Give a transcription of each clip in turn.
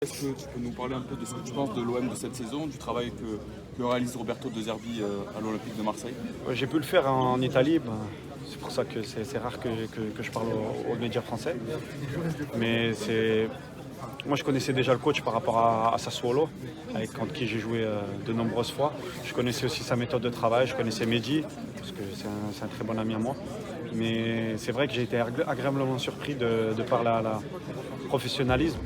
Est-ce que tu peux nous parler un peu de ce que tu penses de l'OM de cette saison, du travail que réalise Roberto De Zerbi à l'Olympique de Marseille? Ouais, j'ai pu le faire en Italie, c'est pour ça que c'est rare que je parle aux médias français. Mais moi je connaissais déjà le coach par rapport à Sassuolo, contre qui j'ai joué de nombreuses fois. Je connaissais aussi sa méthode de travail, je connaissais Mehdi, parce que c'est un très bon ami à moi. Mais c'est vrai que j'ai été agréablement surpris de par la professionnalisme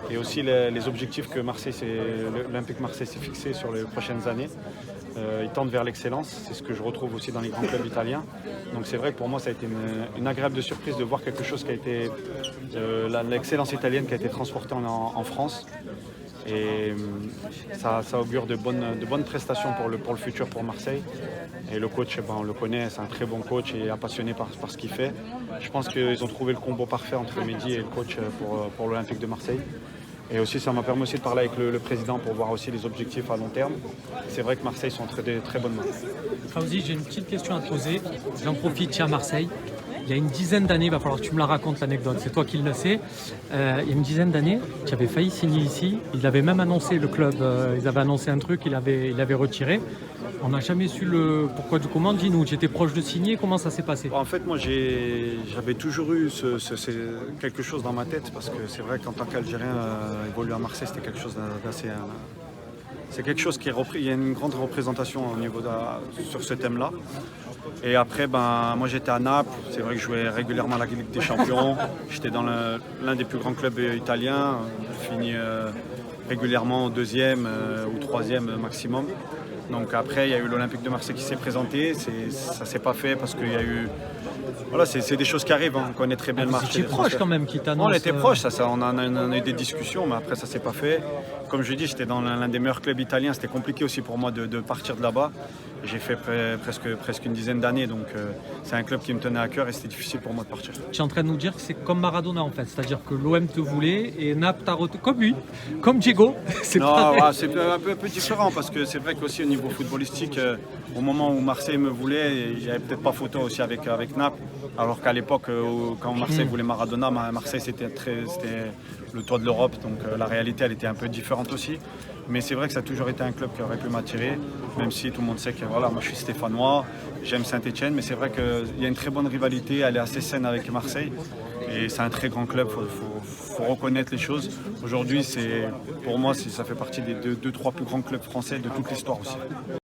et aussi les objectifs que l'Olympique Marseille s'est fixé sur les prochaines années. Ils tendent vers l'excellence, c'est ce que je retrouve aussi dans les grands clubs italiens. Donc c'est vrai que pour moi ça a été une agréable surprise de voir quelque chose qui a été l'excellence italienne qui a été transportée en France. Et ça augure de bonnes prestations pour le futur pour Marseille. Et le coach, on le connaît, c'est un très bon coach et passionné par ce qu'il fait. Je pense qu'ils ont trouvé le combo parfait entre Mehdi et le coach pour l'Olympique de Marseille. Et aussi, ça m'a permis aussi de parler avec le président pour voir aussi les objectifs à long terme. C'est vrai que Marseille sont très très bonnes mains. Fawzi, j'ai une petite question à te poser. J'en profite, tiens, à Marseille. Il y a une dizaine d'années, il va falloir que tu me la racontes l'anecdote, c'est toi qui le sais. Il y a une dizaine d'années, tu avais failli signer ici. Ils avaient même annoncé le club, ils avaient annoncé un truc, il avait retiré. On n'a jamais su le pourquoi du comment. Dis-nous, tu étais proche de signer, comment ça s'est passé? En fait, moi, j'avais toujours eu quelque chose dans ma tête, parce que c'est vrai qu'en tant qu'Algérien, évoluer à Marseille, c'était quelque chose d'assez... C'est quelque chose il y a une grande représentation au niveau sur ce thème-là. Et après, moi j'étais à Naples, c'est vrai que je jouais régulièrement à la Ligue des Champions. J'étais dans l'un des plus grands clubs italiens, j'ai fini régulièrement deuxième ou troisième maximum. Donc après, il y a eu l'Olympique de Marseille qui s'est présenté, ça s'est pas fait parce qu'il y a eu... Voilà, c'est des choses qui arrivent, on connaît très bien le marché. Tu es proche quand même qui t'annonce. On était proche, on en a eu des discussions, mais après ça s'est pas fait. Comme je dis, j'étais dans l'un des meilleurs clubs italiens, c'était compliqué aussi pour moi de partir de là-bas. J'ai fait presque une dizaine d'années, donc c'est un club qui me tenait à cœur et c'était difficile pour moi de partir. Tu es en train de nous dire que c'est comme Maradona en fait, c'est-à-dire que l'OM te voulait et Naples t'a retenu, comme lui, comme Diego. C'est un peu différent parce que c'est vrai qu'aussi au niveau footballistique, au moment où Marseille me voulait, il n'y avait peut-être pas photo aussi avec Naples, alors qu'à l'époque, quand Marseille voulait Maradona, Marseille c'était le toit de l'Europe, donc la réalité elle était un peu différente aussi. Mais c'est vrai que ça a toujours été un club qui aurait pu m'attirer, même si tout le monde sait que voilà, moi je suis stéphanois, j'aime Saint-Etienne, mais c'est vrai qu'il y a une très bonne rivalité, elle est assez saine avec Marseille. Et c'est un très grand club, il faut reconnaître les choses. Aujourd'hui, pour moi, ça fait partie des 2-3 plus grands clubs français de toute l'histoire aussi.